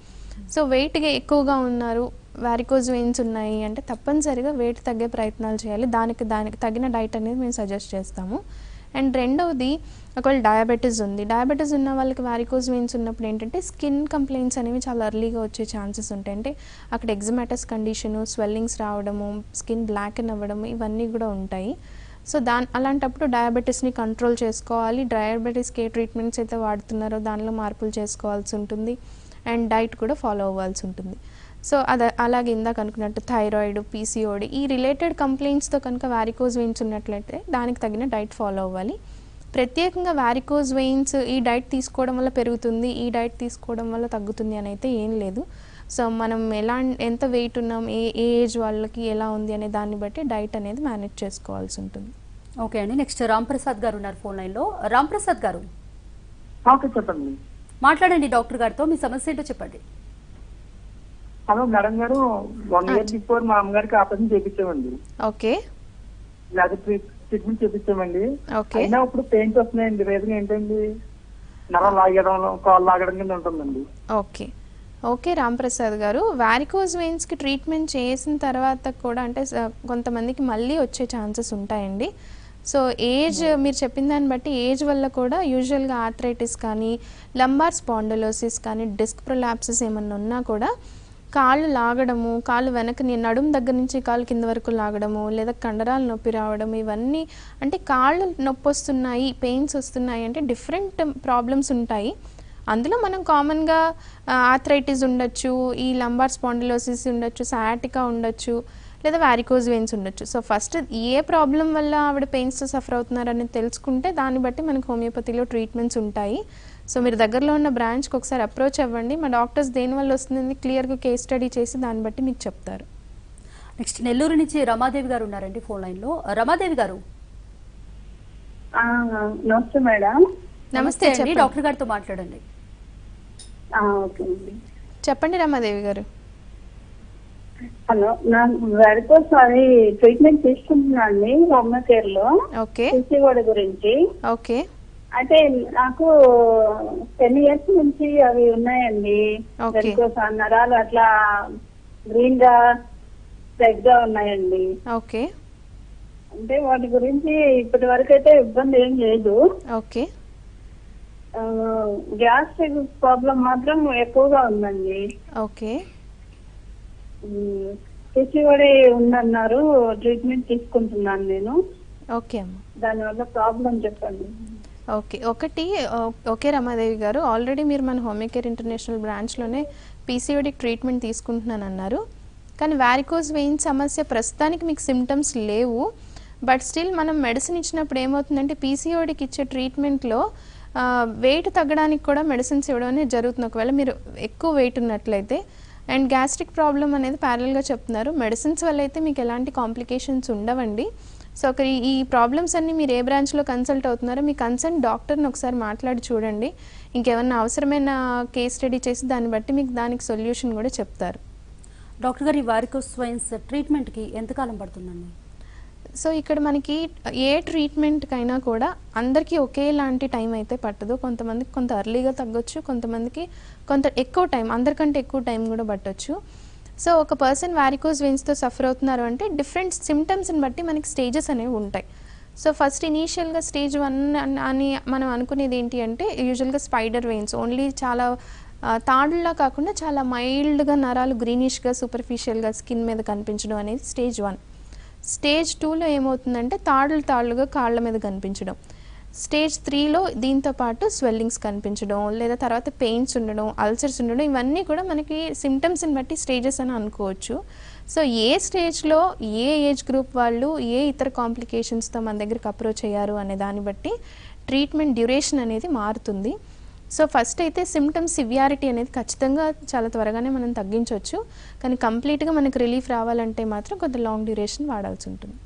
Speaker 2: సో వెయిట్గా ఎక్కువగా ఉన్నారు, వారికోజ్ వెయిన్స్ ఉన్నాయి అంటే తప్పనిసరిగా వెయిట్ తగ్గే ప్రయత్నాలు చేయాలి. దానికి తగిన డైట్ అనేది మేము సజెస్ట్ చేస్తాము. అండ్ రెండవది ఒకవేళ డయాబెటీస్ ఉన్న వాళ్ళకి వారికోజ్ వెయిన్స్ ఉన్నప్పుడు ఏంటంటే స్కిన్ కంప్లైంట్స్ అనేవి చాలా ఎర్లీగా వచ్చే ఛాన్సెస్ ఉంటాయి. అంటే అక్కడ ఎగ్జమాటస్ కండిషను, స్వెల్లింగ్స్ రావడము, స్కిన్ బ్లాకెన్ అవ్వడము, ఇవన్నీ కూడా ఉంటాయి. సో అలాంటప్పుడు డయాబెటీస్ని కంట్రోల్ చేసుకోవాలి. డయాబెటీస్కి ఏ ట్రీట్మెంట్స్ అయితే వాడుతున్నారో దానిలో మార్పులు చేసుకోవాల్సి ఉంటుంది. అండ్ డైట్ కూడా ఫాలో అవ్వాల్సి ఉంటుంది. సో అలాగే ఇందాక అనుకున్నట్టు థైరాయిడ్, పీసీఓడి ఈ రిలేటెడ్ కంప్లైంట్స్తో కనుక వారికోజ్ వెయిన్స్ ఉన్నట్లయితే దానికి తగిన డైట్ ఫాలో అవ్వాలి. ప్రత్యేకంగా వారికోజ్ వెయిన్స్ ఈ డైట్ తీసుకోవడం వల్ల పెరుగుతుంది, ఈ డైట్ తీసుకోవడం వల్ల తగ్గుతుంది అని అయితే ఏం లేదు. సో మనం ఎంత వెయిట్ ఉన్నాం, ఏ ఏజ్ వాళ్ళకి ఎలా ఉంది అనే దాన్ని బట్టి డైట్ అనేది మేనేజ్ చేసుకోవాల్సి ఉంటుంది.
Speaker 1: ఓకే అండి, నెక్స్ట్ రాంప్రసాద్ గారు ఉన్నారు ఫోన్ లైన్లో. రాంప్రసాద్ గారు,
Speaker 5: ఓకే చెప్పండి.
Speaker 1: మాట్లాడండి డాక్టర్ గారితో, మీ సమస్య ఏంటో చెప్పండి.
Speaker 5: హలో మేడం గారు, 1 year బిఫోర్ మా అమ్మగారికి ఆపరేషన్ చేయించామండి.
Speaker 2: ఓకే,
Speaker 5: ట్రీట్మెంట్ చేయించామండి.
Speaker 2: ఓకే.
Speaker 5: అయినా ఇప్పుడు పెయిన్స్ వస్తున్నాయండి. రీజన్ ఏంటండి? నర లాగడం, కాళ్ళు లాగడం కింద ఉంటుందండి.
Speaker 2: ఓకే ఓకే రాంప్రసాద్ గారు, వారికోజ్ వెయిన్స్కి ట్రీట్మెంట్ చేసిన తర్వాత కూడా అంటే కొంతమందికి మళ్ళీ వచ్చే ఛాన్సెస్ ఉంటాయండి. సో ఏజ్ మీరు చెప్పిన దాన్ని బట్టి ఏజ్ వల్ల కూడా యూజువల్గా ఆర్థరైటిస్ కానీ, లంబార్ స్పాండిలోసిస్ కానీ, డిస్క్ ప్రొలాప్సిస్ ఏమన్నా ఉన్నా కూడా కాళ్ళు లాగడము, కాళ్ళు వెనకని నడుము దగ్గర నుంచి కాళ్ళు కింద వరకు లాగడము, లేదా కండరాలు నొప్పి రావడం, ఇవన్నీ అంటే కాళ్ళు నొప్పి వస్తున్నాయి, పెయిన్స్ వస్తున్నాయి అంటే డిఫరెంట్ ప్రాబ్లమ్స్ ఉంటాయి. అందులో మనం కామన్గా ఆర్థరైటిస్ ఉండొచ్చు, ఈ లంబార్ స్పాండిలోసిస్ ఉండొచ్చు, సయాటికా ఉండొచ్చు, లేదా వారికోజ్ వెయిన్స్ ఉండొచ్చు. సో ఫస్ట్ ఏ ప్రాబ్లం వల్ల ఆవిడ పెయిన్స్తో సఫర్ అవుతున్నారని తెలుసుకుంటే దాన్ని బట్టి మనకు హోమియోపతిలో ట్రీట్మెంట్స్ ఉంటాయి. సో మీరు దగ్గరలో ఉన్న బ్రాంచ్కి ఒకసారి అప్రోచ్ అవ్వండి. మా డాక్టర్స్ దేనివల్ల వస్తుంది క్లియర్గా కేస్ స్టడీ చేసి దాన్ని బట్టి మీకు చెప్తారు.
Speaker 1: నెక్స్ట్ నెల్లూరు నుంచి రమాదేవి గారు ఉన్నారండి ఫోన్ లైన్లో. రమాదేవి గారు,
Speaker 3: నమస్తే మేడం.
Speaker 1: నమస్తే అండి, డాక్టర్ గారితో మాట్లాడండి.
Speaker 3: ఓకే అండి,
Speaker 2: చెప్పండి రమాదేవి గారు.
Speaker 3: హలో, నాకు వారికోస్ అది ట్రీట్మెంట్ తీసుకుంటున్నాను హోమియోకేర్ లో,
Speaker 2: ఓకే
Speaker 3: పీసీఓడి గురించి.
Speaker 2: ఓకే
Speaker 6: అయితే నాకు 10 years నుంచి అవి ఉన్నాయండి.
Speaker 2: Okay.
Speaker 6: వెరికోస్ నరాలు అట్లా గ్రీన్ గా రెడ్ గా ఉన్నాయండి.
Speaker 2: ఓకే
Speaker 6: అంటే వాటి గురించి ఇప్పటి వరకు అయితే ఇబ్బంది ఏం లేదు.
Speaker 2: ఓకే
Speaker 6: గ్యాస్ట్రిక్ ప్రాబ్లం మాత్రం ఎక్కువగా ఉందండి.
Speaker 2: ఓకే
Speaker 6: పిసిఓడి ఉందన్నారు, ట్రీట్మెంట్ తీసుకుంటున్నాను నేను.
Speaker 2: ఓకే అమ్మ.
Speaker 6: దానివల్ల ప్రాబ్లం చెప్పండి.
Speaker 2: ఓకే ఓకే రమాదేవి గారు, ఆల్రెడీ మీరు మన హోమియోకేర్ ఇంటర్నేషనల్ బ్రాంచ్లోనే పీసీఓడికి ట్రీట్మెంట్ తీసుకుంటున్నానన్నారు. కానీ వారికోజ్ వెయిన్ సమస్య ప్రస్తుతానికి మీకు సిమ్టమ్స్ లేవు. బట్ స్టిల్ మనం మెడిసిన్ ఇచ్చినప్పుడు ఏమవుతుందంటే పీసీఓడికి ఇచ్చే ట్రీట్మెంట్లో వెయిట్ తగ్గడానికి కూడా మెడిసిన్స్ ఇవ్వడం అనేది జరుగుతుంది. ఒకవేళ మీరు ఎక్కువ వెయిట్ ఉన్నట్లయితే అండ్ గ్యాస్ట్రిక్ ప్రాబ్లం అనేది ప్యారల్గా చెప్తున్నారు. మెడిసిన్స్ వల్ల అయితే మీకు ఎలాంటి కాంప్లికేషన్స్ ఉండవండి. సో ఈ ప్రాబ్లమ్స్ అన్నీ మీరు ఏ బ్రాంచ్లో కన్సల్ట్ అవుతున్నారో మీ కన్సల్ట్ డాక్టర్ని ఒకసారి మాట్లాడి చూడండి. ఇంకేమన్నా అవసరమైన కేస్ స్టడీ చేసి దాన్ని బట్టి మీకు దానికి సొల్యూషన్ కూడా చెప్తారు.
Speaker 1: డాక్టర్ గారు, ఈ వారికోస్ వెయిన్స్ ట్రీట్మెంట్కి ఎంతకాలం పడుతుందండి?
Speaker 2: సో ఇక్కడ మనకి ఏ ట్రీట్మెంట్కైనా కూడా అందరికీ ఒకేలాంటి టైం అయితే పట్టదు. కొంతమందికి కొంత అర్లీగా తగ్గొచ్చు, కొంతమందికి కొంత ఎక్కువ టైం, అందరికంటే ఎక్కువ టైం కూడా పట్టొచ్చు. సో ఒక పర్సన్ వారికోజ్ వెయిన్స్తో సఫర్ అవుతున్నారు అంటే డిఫరెంట్ సిమ్టమ్స్ని బట్టి మనకి స్టేజెస్ అనేవి ఉంటాయి. సో ఫస్ట్ ఇనీషియల్గా స్టేజ్ 1 అని మనం అనుకునేది ఏంటి అంటే యూజువల్గా స్పైడర్ వెయిన్స్, ఓన్లీ చాలా తాడులా కాకుండా చాలా మైల్డ్గా నరాలు గ్రీనిష్గా సూపర్ఫిషియల్గా స్కిన్ మీద కనిపించడం అనేది స్టేజ్ 1. స్టేజ్ 2లో ఏమవుతుందంటే తాళ్ళుగా కాళ్ళ మీద కనిపించడం. స్టేజ్ 3లో దీంతో పాటు స్వెల్లింగ్స్ కనిపించడం, లేదా తర్వాత పెయిన్స్ ఉండడం, అల్సర్స్ ఉండడం, ఇవన్నీ కూడా మనకి సిమ్టమ్స్ని బట్టి స్టేజెస్ అని అనుకోవచ్చు. సో ఏ స్టేజ్లో ఏ ఏజ్ గ్రూప్ వాళ్ళు ఏ ఇతర కాంప్లికేషన్స్తో మన దగ్గరికి అప్రోచ్ అయ్యారు అనే దాన్ని బట్టి ట్రీట్మెంట్ డ్యూరేషన్ అనేది మారుతుంది. సో ఫస్ట్ అయితే సిమ్టమ్స్ సివియారిటీ అనేది ఖచ్చితంగా చాలా త్వరగానే మనం తగ్గించవచ్చు. కానీ కంప్లీట్గా మనకు రిలీఫ్ రావాలంటే మాత్రం కొంత లాంగ్ డ్యూరేషన్ వాడాల్సి ఉంటుంది.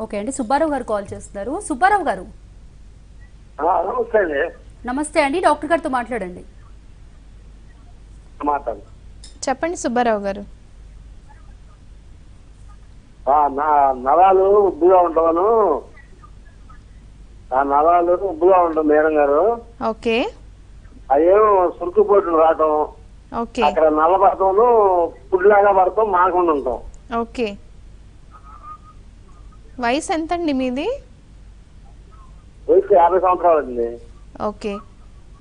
Speaker 1: ఓకే అండి, సుబ్బారావు గారు కాల్ చేస్తున్నారు. సుబ్బారావు గారు
Speaker 4: నమస్తే అండి.
Speaker 1: నమస్తే అండి, డాక్టర్ గారితో మాట్లాడండి.
Speaker 2: చెప్పండి సుబ్బారావు గారు.
Speaker 4: నరాలు ఉబ్బుగా ఉంటాను, నరాలు ఉబ్బుగా ఉంటాం మేడం గారు.
Speaker 2: ఓకే
Speaker 4: అదేమో సురుకుపోట్లు రావటం,
Speaker 2: ఓకే
Speaker 4: అక్కడ నల్లబడతాం, పుడ్లాగా పడతాం, మాకుండా ఉంటాం.
Speaker 2: ఓకే వయసు ఎంతండి మీది?
Speaker 4: వయసు 50 సంవత్సరాలు అండి.
Speaker 2: ఓకే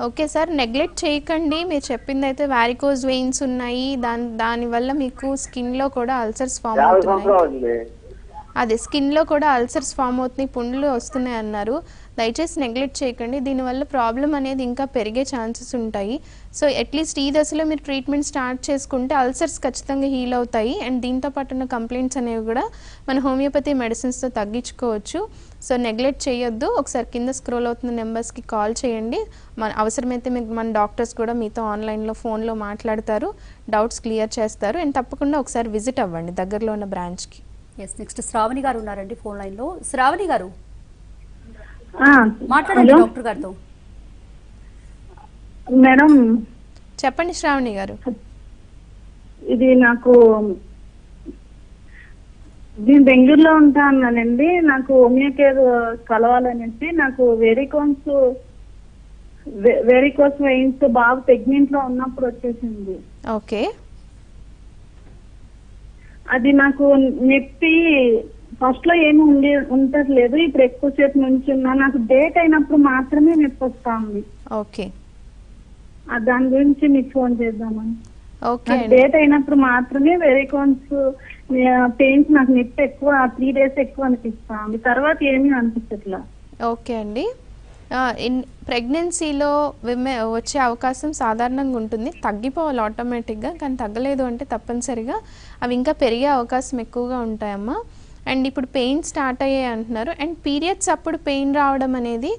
Speaker 2: ఓకే సార్, నెగ్లెక్ట్ చేయకండి. మీరు చెప్పింది అయితే వారికోజ్ వెయిన్స్ ఉన్నాయి, దానివల్ల మీకు స్కిన్లో కూడా అల్సర్స్ ఫామ్
Speaker 4: 50
Speaker 2: అవుతున్నాయి.
Speaker 4: సంవత్సరాలు అండి.
Speaker 2: అదే స్కిన్లో కూడా అల్సర్స్ ఫామ్ అవుతున్నాయి, పుండ్లు వస్తున్నాయి అన్నారు. దయచేసి నెగ్లెక్ట్ చేయకండి, దీనివల్ల ప్రాబ్లం అనేది ఇంకా పెరిగే ఛాన్సెస్ ఉంటాయి. సో అట్లీస్ట్ ఈ దశలో మీరు ట్రీట్మెంట్ స్టార్ట్ చేసుకుంటే అల్సర్స్ ఖచ్చితంగా హీల్ అవుతాయి. అండ్ దీంతో పాటు ఉన్న కంప్లైంట్స్ అనేవి కూడా మన హోమియోపతి మెడిసిన్స్తో తగ్గించుకోవచ్చు. సో నెగ్లెక్ట్ చేయొద్దు. ఒకసారి కింద స్క్రోల్ అవుతున్న నెంబర్స్కి కాల్ చేయండి. మన అవసరమైతే మీకు మన డాక్టర్స్ కూడా మీతో ఆన్లైన్లో ఫోన్లో మాట్లాడతారు, డౌట్స్ క్లియర్ చేస్తారు. అండ్ తప్పకుండా ఒకసారి విజిట్ అవ్వండి దగ్గరలో ఉన్న బ్రాంచ్కి.
Speaker 1: ఎస్, నెక్స్ట్ శ్రావణి గారు ఉన్నారండి ఫోన్ లైన్లో. శ్రావణి గారు మాట్లాడండి
Speaker 3: హలో
Speaker 1: డాక్టర్ గారితో.
Speaker 3: మేడం,
Speaker 2: చెప్పండి శ్రావణి గారు.
Speaker 3: ఇది నాకు నేను బెంగళూరులో ఉంటా అన్నానండి. నాకు హోమియోకేర్ కలవాలనేసి నాకు వెరికోస్ వెయిన్స్ బాగా ప్రెగ్నెంట్ లో ఉన్నప్పుడు వచ్చేసింది.
Speaker 2: ఓకే
Speaker 3: అది నాకు నొప్పి ఫస్ట్ లో ఏమి ఉండట్లేదు, ఇప్పుడు ఎక్కువసేపు నుంచి ఉన్నా. నాకు డేట్ అయినప్పుడు మాత్రమే నొప్పి వస్తా ఉంది.
Speaker 2: ఓకే
Speaker 3: దాని గురించి మీకు ఫోన్ చేద్దామని.
Speaker 2: ఓకే
Speaker 3: డేట్ అయినప్పుడు మాత్రమే వెరికోన్స్ పెయిన్స్, నాకు నొప్పి ఎక్కువ 3 days ఎక్కువ అనిపిస్తా ఉంది, తర్వాత ఏమీ అనిపించట్లా.
Speaker 2: ఓకే అండి, ప్రెగ్నెన్సీలో వచ్చే అవకాశం సాధారణంగా ఉంటుంది, తగ్గిపోవాలి ఆటోమేటిక్గా. కానీ తగ్గలేదు అంటే తప్పనిసరిగా అవి ఇంకా పెరిగే అవకాశం ఎక్కువగా ఉంటాయమ్మా. అండ్ ఇప్పుడు పెయిన్ స్టార్ట్ అయ్యాయి అంటున్నారు. అండ్ పీరియడ్స్ అప్పుడు పెయిన్ రావడం అనేది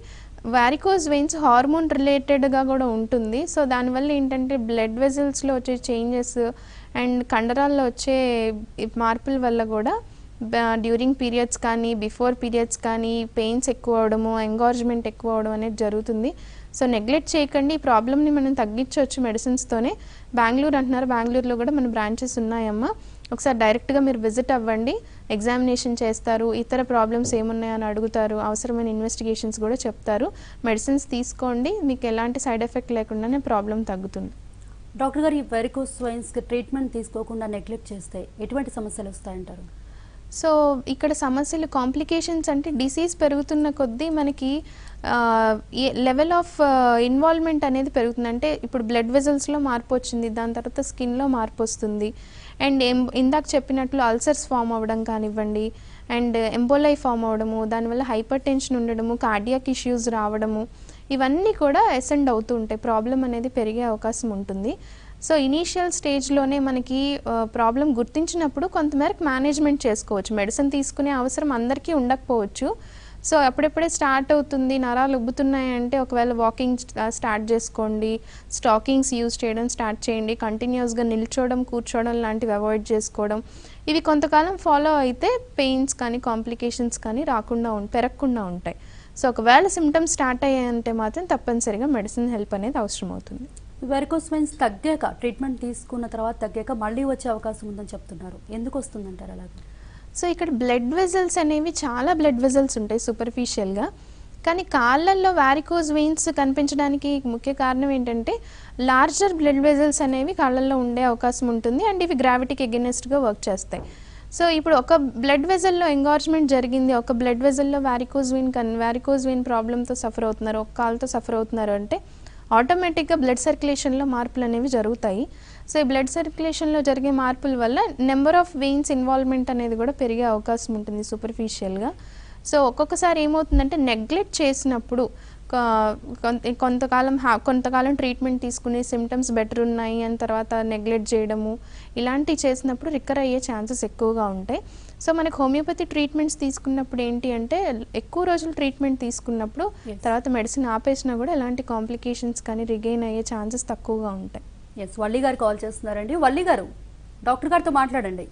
Speaker 2: వారికోజ్ వెయిన్స్ హార్మోన్ రిలేటెడ్గా కూడా ఉంటుంది. సో దానివల్ల ఏంటంటే బ్లడ్ వెజల్స్లో వచ్చే చేంజెస్ అండ్ కండరాల్లో వచ్చే మార్పుల వల్ల కూడా డ్యూరింగ్ పీరియడ్స్ కానీ బిఫోర్ పీరియడ్స్ కానీ పెయిన్స్ ఎక్కువ అవడము, ఎంగార్జ్మెంట్ ఎక్కువ అవడం అనేది జరుగుతుంది. సో నెగ్లెక్ట్ చేయకండి, ఈ ప్రాబ్లమ్ని మనం తగ్గించవచ్చు మెడిసిన్స్తోనే. బెంగళూరు అంటున్నారు, బెంగళూరులో కూడా మన బ్రాంచెస్ ఉన్నాయమ్మా. ఒకసారి డైరెక్ట్గా మీరు విజిట్ అవ్వండి, ఎగ్జామినేషన్ చేస్తారు, ఇతర ప్రాబ్లమ్స్ ఏమున్నాయని అడుగుతారు, అవసరమైన ఇన్వెస్టిగేషన్స్ కూడా చెప్తారు. మెడిసిన్స్ తీసుకోండి, మీకు ఎలాంటి సైడ్ ఎఫెక్ట్ లేకుండానే ప్రాబ్లం తగ్గుతుంది.
Speaker 1: డాక్టర్ గారు, ఈ వెరికోస్ వెయిన్స్కి ట్రీట్మెంట్ తీసుకోకుండా నెగ్లెక్ట్ చేస్తే ఎటువంటి సమస్యలు వస్తాయంటారు?
Speaker 2: సో ఇక్కడ సమస్యలు కాంప్లికేషన్స్ అంటే డిసీజ్ పెరుగుతున్న కొద్దీ మనకి లెవెల్ ఆఫ్ ఇన్వాల్వ్మెంట్ అనేది పెరుగుతుంది. అంటే ఇప్పుడు బ్లడ్ వెజల్స్లో మార్పు వచ్చింది, దాని తర్వాత స్కిన్లో మార్పు వస్తుంది, అండ్ ఇందాక చెప్పినట్లు అల్సర్స్ ఫామ్ అవ్వడం కానివ్వండి, అండ్ ఎంబోలై ఫామ్ అవ్వడము, దానివల్ల హైపర్ టెన్షన్ ఉండడము, కార్డియాక్ ఇష్యూస్ రావడము, ఇవన్నీ కూడా ఎసెండ్ అవుతూ ఉంటాయి. ప్రాబ్లం అనేది పెరిగే అవకాశం ఉంటుంది. సో ఇనీషియల్ స్టేజ్లోనే మనకి ప్రాబ్లం గుర్తించినప్పుడు కొంతమేరకు మేనేజ్మెంట్ చేసుకోవచ్చు. మెడిసిన్ తీసుకునే అవసరం అందరికీ ఉండకపోవచ్చు. సో అప్పుడెప్పుడే స్టార్ట్ అవుతుంది, నరాలు ఉబ్బుతున్నాయంటే ఒకవేళ వాకింగ్ స్టార్ట్ చేసుకోండి, స్టాకింగ్స్ యూజ్ చేయడం స్టార్ట్ చేయండి, కంటిన్యూస్గా నిల్చోవడం కూర్చోవడం లాంటివి అవాయిడ్ చేసుకోవడం. ఇవి కొంతకాలం ఫాలో అయితే పెయిన్స్ కానీ కాంప్లికేషన్స్ కానీ పెరగకుండా ఉంటాయి. సో ఒకవేళ సిమ్టమ్స్ స్టార్ట్ అయ్యాయంటే మాత్రం తప్పనిసరిగా మెడిసిన్ హెల్ప్ అనేది అవసరం అవుతుంది.
Speaker 1: వెరికోస్ వెయిన్స్ తగ్గాక, ట్రీట్మెంట్ తీసుకున్న తర్వాత తగ్గాక మళ్ళీ వచ్చే అవకాశం ఉందని చెప్తున్నారు. ఎందుకు వస్తుందంటారు అలాగే?
Speaker 2: సో ఇక్కడ బ్లడ్ వెజల్స్ అనేవి చాలా బ్లడ్ వెజల్స్ ఉంటాయి సూపర్ఫిషియల్గా, కానీ కాళ్ళల్లో వారికోస్ వెయిన్స్ కనిపించడానికి ముఖ్య కారణం ఏంటంటే లార్జర్ బ్లడ్ వెజల్స్ అనేవి కాళ్ళల్లో ఉండే అవకాశం ఉంటుంది, అండ్ ఇవి గ్రావిటీకి ఎగెనెస్ట్గా వర్క్ చేస్తాయి. సో ఇప్పుడు ఒక బ్లడ్ వెజల్లో ఎంగార్జ్మెంట్ జరిగింది, ఒక బ్లడ్ వెజల్లో వారికోస్ వెయిన్ ప్రాబ్లంతో సఫర్ అవుతున్నారు, ఒక కాలుతో సఫర్ అవుతున్నారు అంటే ఆటోమేటిక్గా బ్లడ్ సర్క్యులేషన్లో మార్పులు అనేవి జరుగుతాయి. సో ఈ బ్లడ్ సర్క్యులేషన్లో జరిగే మార్పుల వల్ల నెంబర్ ఆఫ్ వెయిన్స్ ఇన్వాల్వ్మెంట్ అనేది కూడా పెరిగే అవకాశం ఉంటుంది సూపర్ఫిషియల్గా. సో ఒక్కొక్కసారి ఏమవుతుందంటే నెగ్లెక్ట్ చేసినప్పుడు కొంతకాలం ట్రీట్మెంట్ తీసుకుని సిమ్టమ్స్ బెటర్ ఉన్నాయి అని తర్వాత నెగ్లెక్ట్ చేయడము, ఇలాంటివి చేసినప్పుడు రికవర్ అయ్యే ఛాన్సెస్ ఎక్కువగా ఉంటాయి. సో మనకు హోమియోపతి ట్రీట్మెంట్స్ తీసుకున్నప్పుడు ఏంటి అంటే ఎక్కువ రోజులు ట్రీట్మెంట్ తీసుకున్నప్పుడు తర్వాత మెడిసిన్ ఆపేసినా కూడా ఎలాంటి కాంప్లికేషన్స్ కానీ రిగైన్ అయ్యే ఛాన్సెస్ తక్కువగా ఉంటాయి.
Speaker 1: ఎస్, వల్లి గారు కాల్ చేస్తున్నారండి. వల్లి గారు, డాక్టర్ గారితో మాట్లాడండి.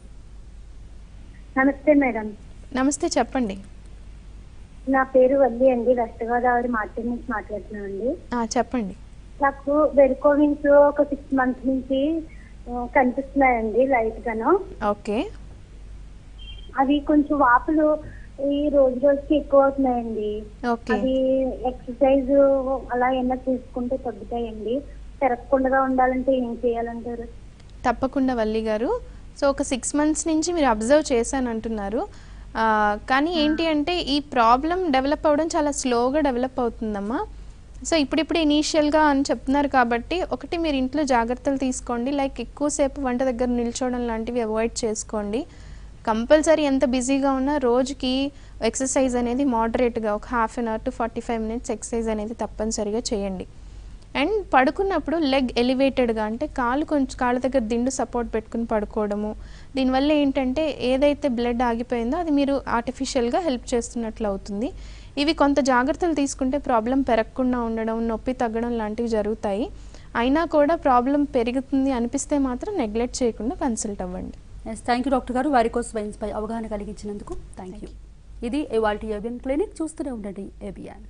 Speaker 6: నమస్తే మేడం.
Speaker 2: నమస్తే, చెప్పండి.
Speaker 6: నా పేరు వల్లి అండి, వెస్ట్ గోదావరి మార్కెట్ నుంచి మాట్లాడుతున్నాను అండి.
Speaker 2: చెప్పండి.
Speaker 6: నాకు వెరికోవిన్స్ ఒక 6 months నుంచి కనిపిస్తున్నాయండి లైట్ గాను.
Speaker 2: ఓకే.
Speaker 6: అవి కొంచెం వాపులు ఈ రోజు రోజుకి ఎక్కువ అవుతున్నాయండి. అది ఎక్సర్సైజ్ అలా ఏమైనా తీసుకుంటే తగ్గుతాయండి. పెరగకుండా ఉండాలంటే ఏం చేయాలంటారు?
Speaker 2: తప్పకుండా వల్లి గారు. సో ఒక 6 months నుంచి మీరు అబ్జర్వ్ చేశాను అంటున్నారు, కానీ ఏంటి అంటే ఈ ప్రాబ్లం డెవలప్ అవ్వడం చాలా స్లోగా డెవలప్ అవుతుందమ్మా. సో ఇప్పుడిప్పుడు ఇనీషియల్గా అని చెప్తున్నారు కాబట్టి ఒకటి మీరు ఇంట్లో జాగ్రత్తలు తీసుకోండి, లైక్ ఎక్కువసేపు వంట దగ్గర నిల్చోవడం లాంటివి అవాయిడ్ చేసుకోండి. కంపల్సరీ ఎంత బిజీగా ఉన్నా రోజుకి ఎక్సర్సైజ్ అనేది మోడరేట్గా ఒక 1/2 hour to 45 minutes ఎక్సర్సైజ్ అనేది తప్పనిసరిగా చేయండి. అండ్ పడుకున్నప్పుడు లెగ్ ఎలివేటెడ్గా, అంటే కాళ్ళ దగ్గర దిండు సపోర్ట్ పెట్టుకుని పడుకోవడము. దీనివల్ల ఏంటంటే ఏదైతే బ్లడ్ ఆగిపోయిందో అది మీరు ఆర్టిఫిషియల్గా హెల్ప్ చేస్తున్నట్లు అవుతుంది. ఇవి కొంత జాగ్రత్తలు తీసుకుంటే ప్రాబ్లం పెరగకుండా ఉండడం, నొప్పి తగ్గడం లాంటివి జరుగుతాయి. అయినా కూడా ప్రాబ్లం పెరుగుతుంది అనిపిస్తే మాత్రం నెగ్లెక్ట్ చేయకుండా కన్సల్ట్ అవ్వండి.
Speaker 1: ఎస్, థ్యాంక్ యూ డాక్టర్ గారు, వారికోస్ వెయిన్స్ పై అవగాహన కలిగించినందుకు థ్యాంక్ యూ. ఇది ఇవాల్టి ఏబిఎన్ క్లినిక్. చూస్తూనే ఉండండి ఏబిఎన్.